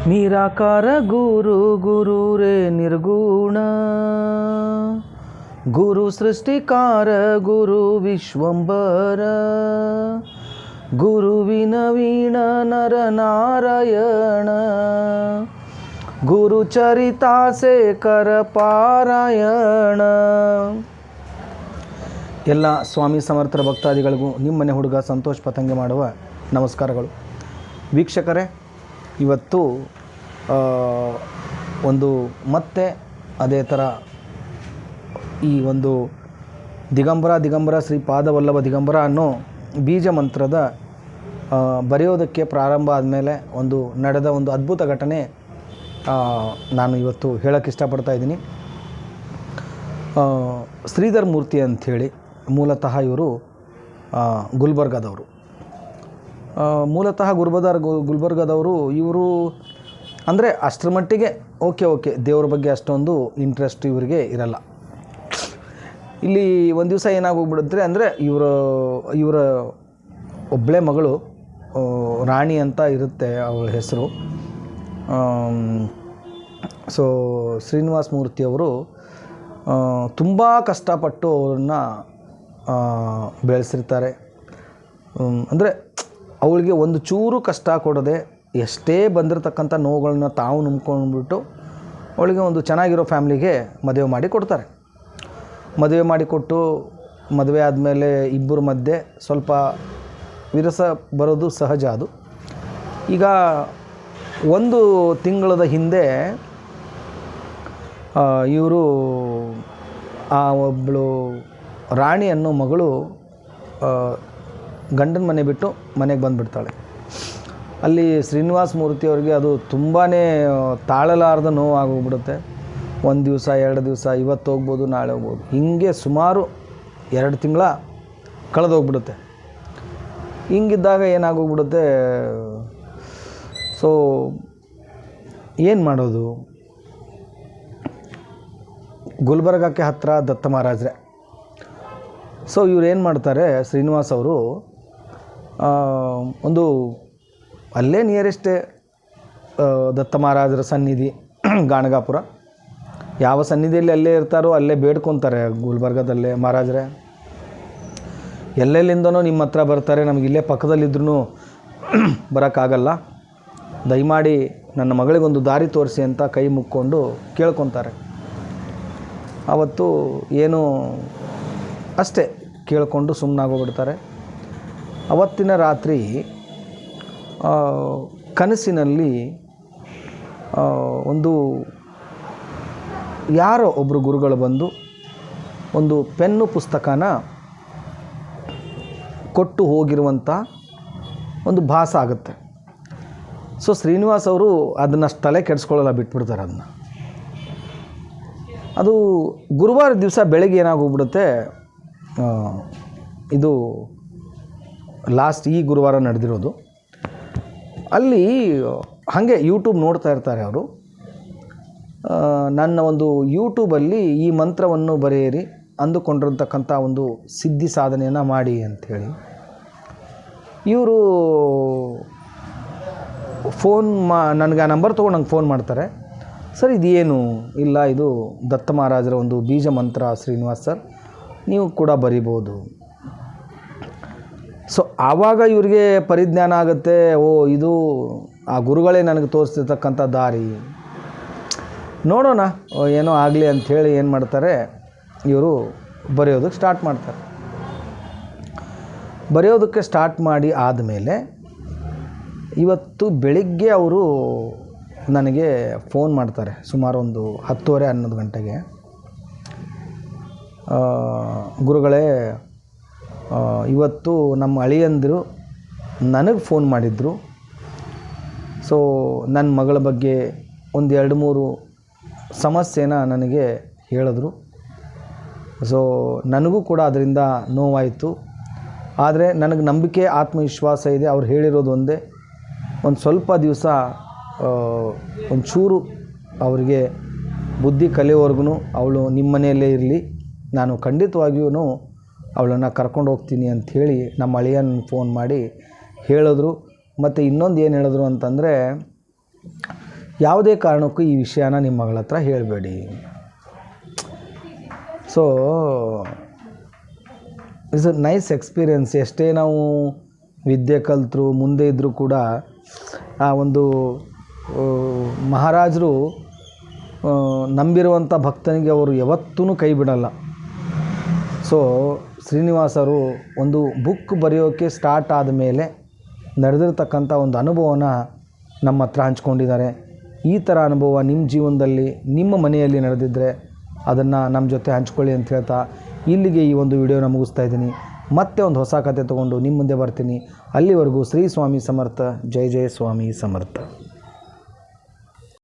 ನಿರಾಕಾರ ಗುರು ಗುರು ರೇ ನಿರ್ಗುಣ ಗುರು ಸೃಷ್ಟಿಕಾರ ಗುರು ವಿಶ್ವಂಬರ ಗುರುವಿನ ವೀಣ ನರ ನಾರಾಯಣ ಗುರು ಚರಿತಾಸೇಕರ ಪಾರಾಯಣ. ಎಲ್ಲ ಸ್ವಾಮಿ ಸಮರ್ಥರ ಭಕ್ತಾದಿಗಳಿಗೂ ನಿಮ್ಮನೆ ಹುಡುಗ ಸಂತೋಷ್ ಪತಂಗೆ ಮಾಡುವ ನಮಸ್ಕಾರಗಳು. ವೀಕ್ಷಕರೇ, ಇವತ್ತು ಒಂದು ಮತ್ತೆ ಅದೇ ಥರ ಈ ಒಂದು ದಿಗಂಬರ ಶ್ರೀ ಪಾದವಲ್ಲಭ ದಿಗಂಬರ ಅನ್ನೋ ಬೀಜ ಮಂತ್ರದ ಬರೆಯೋದಕ್ಕೆ ಪ್ರಾರಂಭ ಆದಮೇಲೆ ನಡೆದ ಒಂದು ಅದ್ಭುತ ಘಟನೆ ನಾನು ಇವತ್ತು ಹೇಳೋಕ್ಕೆ ಇಷ್ಟಪಡ್ತಾ ಇದ್ದೀನಿ. ಶ್ರೀಧರ್ ಮೂರ್ತಿ ಅಂಥೇಳಿ ಮೂಲತಃ ಇವರು ಗುಲ್ಬರ್ಗಾದವರು. ಮೂಲತಃ ಗುಲ್ಬರ್ಗಾದವರು. ಇವರು ಅಂದರೆ ಅಷ್ಟರ ಮಟ್ಟಿಗೆ ಓಕೆ ದೇವ್ರ ಬಗ್ಗೆ ಅಷ್ಟೊಂದು ಇಂಟ್ರೆಸ್ಟ್ ಇವರಿಗೆ ಇರಲ್ಲ. ಇಲ್ಲಿ ಒಂದು ದಿವಸ ಏನಾಗೋಗ್ಬಿಡುತ್ತೆ ಅಂದರೆ ಇವರ ಒಬ್ಬಳೇ ಮಗಳು ರಾಣಿ ಅಂತ ಇರುತ್ತೆ ಅವಳ ಹೆಸರು. ಸೊ ಶ್ರೀನಿವಾಸ ಮೂರ್ತಿಯವರು ತುಂಬ ಕಷ್ಟಪಟ್ಟು ಅವರನ್ನು ಬೆಳೆಸಿರ್ತಾರೆ. ಅಂದರೆ ಅವಳಿಗೆ ಒಂದು ಚೂರು ಕಷ್ಟ ಕೊಡದೆ ಎಷ್ಟೇ ಬಂದಿರತಕ್ಕಂಥ ನೋವುಗಳನ್ನ ತಾವು ನಂಬ್ಕೊಂಡ್ಬಿಟ್ಟು ಅವಳಿಗೆ ಒಂದು ಚೆನ್ನಾಗಿರೋ ಫ್ಯಾಮ್ಲಿಗೆ ಮದುವೆ ಮಾಡಿ ಕೊಡ್ತಾರೆ. ಮದುವೆ ಮಾಡಿಕೊಟ್ಟು ಮದುವೆ ಆದಮೇಲೆ ಇಬ್ಬರ ಮಧ್ಯೆ ಸ್ವಲ್ಪ ವಿರಸ ಬರೋದು ಸಹಜ. ಅದು ಈಗ ಒಂದು ತಿಂಗಳದ ಹಿಂದೆ ಇವರು ಆ ಒಬ್ಬಳು ರಾಣಿ ಅನ್ನೋ ಮಗಳು ಗಂಡನ ಮನೆ ಬಿಟ್ಟು ಮನೆಗೆ ಬಂದುಬಿಡ್ತಾಳೆ. ಅಲ್ಲಿ ಶ್ರೀನಿವಾಸ ಮೂರ್ತಿಯವ್ರಿಗೆ ಅದು ತುಂಬಾ ತಾಳಲಾರ್ದ ನೋವು ಆಗೋಗ್ಬಿಡುತ್ತೆ. ಒಂದು ದಿವಸ 2 ದಿವಸ, ಇವತ್ತು ಹೋಗ್ಬೋದು ನಾಳೆ ಹೋಗ್ಬೋದು, ಹೀಗೆ ಸುಮಾರು 2 ತಿಂಗಳ ಕಳೆದೋಗ್ಬಿಡುತ್ತೆ. ಹಿಂಗಿದ್ದಾಗ ಏನಾಗೋಗ್ಬಿಡುತ್ತೆ, ಸೊ ಏನು ಮಾಡೋದು? ಗುಲ್ಬರ್ಗಕ್ಕೆ ಹತ್ತಿರ ದತ್ತ ಮಹಾರಾಜರೇ. ಸೊ ಇವ್ರು ಏನು ಮಾಡ್ತಾರೆ, ಶ್ರೀನಿವಾಸ್ ಅವರು ಒಂದು ಅಲ್ಲೇ ನಿಯರೆಸ್ಟೇ ದತ್ತ ಮಹಾರಾಜರ ಸನ್ನಿಧಿ ಗಾಣಗಾಪುರ, ಯಾವ ಸನ್ನಿಧಿಯಲ್ಲಿ ಅಲ್ಲೇ ಇರ್ತಾರೋ ಅಲ್ಲೇ ಬೇಡ್ಕೊತಾರೆ. ಗುಲ್ಬರ್ಗದಲ್ಲೇ ಮಹಾರಾಜರೇ, ಎಲ್ಲೆಲ್ಲಿಂದನೋ ನಿಮ್ಮ ಹತ್ರ ಬರ್ತಾರೆ, ನಮಗೆ ಇಲ್ಲೇ ಪಕ್ಕದಲ್ಲಿದ್ರೂ ಬರೋಕ್ಕಾಗಲ್ಲ, ದಯಮಾಡಿ ನನ್ನ ಮಗಳಿಗೊಂದು ದಾರಿ ತೋರಿಸಿ ಅಂತ ಕೈ ಮುಕ್ಕೊಂಡು ಕೇಳ್ಕೊತಾರೆ. ಆವತ್ತು ಏನು ಅಷ್ಟೇ ಕೇಳಿಕೊಂಡು ಸುಮ್ಮನಾಗೋಗ್ಬಿಡ್ತಾರೆ. ಅವತ್ತಿನ ರಾತ್ರಿ ಕನಸಿನಲ್ಲಿ ಒಂದು ಯಾರೋ ಒಬ್ಬರು ಗುರುಗಳು ಬಂದು ಒಂದು ಪೆನ್ನು ಪುಸ್ತಕನ ಕೊಟ್ಟು ಹೋಗಿರುವಂಥ ಒಂದು ಭಾಸ ಆಗುತ್ತೆ. ಸೊ ಶ್ರೀನಿವಾಸ್ ಅವರು ಅದನ್ನು ತಲೆ ಕೆಡಿಸ್ಕೊಳ್ಳಲ್ಲ, ಬಿಟ್ಬಿಡ್ತಾರೆ ಅದನ್ನು. ಅದು ಗುರುವಾರ ದಿವಸ ಬೆಳಗ್ಗೆ ಏನಾಗೋಗ್ಬಿಡುತ್ತೆ, ಇದು ಲಾಸ್ಟ್ ಈ ಗುರುವಾರ ನಡೆದಿರೋದು. ಅಲ್ಲಿ ಹಾಗೆ ಯೂಟ್ಯೂಬ್ ನೋಡ್ತಾ ಇರ್ತಾರೆ ಅವರು. ನನ್ನ ಒಂದು ಯೂಟ್ಯೂಬಲ್ಲಿ ಈ ಮಂತ್ರವನ್ನು ಬರೆಯಿರಿ ಅಂದುಕೊಂಡಿರ್ತಕ್ಕಂಥ ಒಂದು ಸಿದ್ಧಿ ಸಾಧನೆಯನ್ನು ಮಾಡಿ ಅಂಥೇಳಿ ಇವರು ನನಗೆ ಆ ನಂಬರ್ ತೊಗೊಂಡು ನಂಗೆ ಫೋನ್ ಮಾಡ್ತಾರೆ. ಸರ್ ಇದೇನು? ಇಲ್ಲ, ಇದು ದತ್ತ ಮಹಾರಾಜರ ಒಂದು ಬೀಜ ಮಂತ್ರ ಶ್ರೀನಿವಾಸ್ ಸರ್, ನೀವು ಕೂಡ ಬರಿಬೋದು. ಸೊ ಆವಾಗ ಇವ್ರಿಗೆ ಪರಿಜ್ಞಾನ ಆಗುತ್ತೆ, ಇದು ಆ ಗುರುಗಳೇ ನನಗೆ ತೋರಿಸ್ತಿರ್ತಕ್ಕಂಥ ದಾರಿ, ನೋಡೋಣ ಏನೋ ಆಗಲಿ ಅಂಥೇಳಿ ಏನು ಮಾಡ್ತಾರೆ, ಇವರು ಬರೆಯೋದಕ್ಕೆ ಸ್ಟಾರ್ಟ್ ಮಾಡ್ತಾರೆ. ಬರೆಯೋದಕ್ಕೆ ಸ್ಟಾರ್ಟ್ ಮಾಡಿ ಆದಮೇಲೆ ಇವತ್ತು ಬೆಳಿಗ್ಗೆ ಅವರು ನನಗೆ ಫೋನ್ ಮಾಡ್ತಾರೆ, ಸುಮಾರು ಒಂದು 10:30-11 ಗಂಟೆಗೆ. ಗುರುಗಳೇ, ಇವತ್ತು ನಮ್ಮ ಅಳಿಯಂದಿರು ನನಗೆ ಫೋನ್ ಮಾಡಿದ್ರು. ಸೊ ನನ್ನ ಮಗಳ ಬಗ್ಗೆ ಒಂದು 2-3 ಸಮಸ್ಯೆನ ನನಗೆ ಹೇಳಿದ್ರು. ಸೊ ನನಗೂ ಕೂಡ ಅದರಿಂದ ನೋವಾಯಿತು. ಆದರೆ ನನಗೆ ನಂಬಿಕೆ, ಆತ್ಮವಿಶ್ವಾಸ ಇದೆ. ಅವ್ರು ಹೇಳಿರೋದು ಒಂದೇ, ಒಂದು ಸ್ವಲ್ಪ ದಿವಸ ಒಂಚೂರು ಅವರಿಗೆ ಬುದ್ಧಿ ಕಲಿಯೋವರೆಗೂ ಅವಳು ನಿಮ್ಮ ಮನೆಯಲ್ಲೇ ಇರಲಿ, ನಾನು ಖಂಡಿತವಾಗಿಯೂ ಅವಳನ್ನು ಕರ್ಕೊಂಡು ಹೋಗ್ತೀನಿ ಅಂಥೇಳಿ ನಮ್ಮ ಅಳಿಯನ ಫೋನ್ ಮಾಡಿ ಹೇಳಿದ್ರು. ಮತ್ತು ಇನ್ನೊಂದು ಏನು ಹೇಳಿದ್ರು ಅಂತಂದರೆ, ಯಾವುದೇ ಕಾರಣಕ್ಕೂ ಈ ವಿಷಯನ ನಿಮ್ಮ ಮಗಳ ಹತ್ರ ಹೇಳಬೇಡಿ. So it's a nice experience. ಎಷ್ಟೇ ನಾವು ವಿದ್ಯೆ ಕಲಿತರು ಮುಂದೆ ಇದ್ದರೂ ಕೂಡ ಆ ಒಂದು ಮಹಾರಾಜರು ನಂಬಿರುವಂಥ ಭಕ್ತನಿಗೆ ಅವರು ಯಾವತ್ತೂ ಕೈ ಬಿಡಲ್ಲ. ಸೊ ಶ್ರೀನಿವಾಸರು ಒಂದು ಬುಕ್ ಬರೆಯೋಕ್ಕೆ ಸ್ಟಾರ್ಟ್ ಆದಮೇಲೆ ನಡೆದಿರ್ತಕ್ಕಂಥ ಒಂದು ಅನುಭವನ ನಮ್ಮ ಹತ್ರ ಹಂಚ್ಕೊಂಡಿದ್ದಾರೆ. ಈ ಥರ ಅನುಭವ ನಿಮ್ಮ ಜೀವನದಲ್ಲಿ ನಿಮ್ಮ ಮನೆಯಲ್ಲಿ ನಡೆದಿದ್ದರೆ ಅದನ್ನು ನಮ್ಮ ಜೊತೆ ಹಂಚ್ಕೊಳ್ಳಿ ಅಂತ ಹೇಳ್ತಾ ಇಲ್ಲಿಗೆ ಈ ಒಂದು ವಿಡಿಯೋನ ಮುಗಿಸ್ತಾ ಇದ್ದೀನಿ. ಮತ್ತೆ ಒಂದು ಹೊಸ ಕತೆ ತೊಗೊಂಡು ನಿಮ್ಮ ಮುಂದೆ ಬರ್ತೀನಿ. ಅಲ್ಲಿವರೆಗೂ ಶ್ರೀ ಸ್ವಾಮಿ ಸಮರ್ಥ. ಜೈ ಜೈ ಸ್ವಾಮಿ ಸಮರ್ಥ.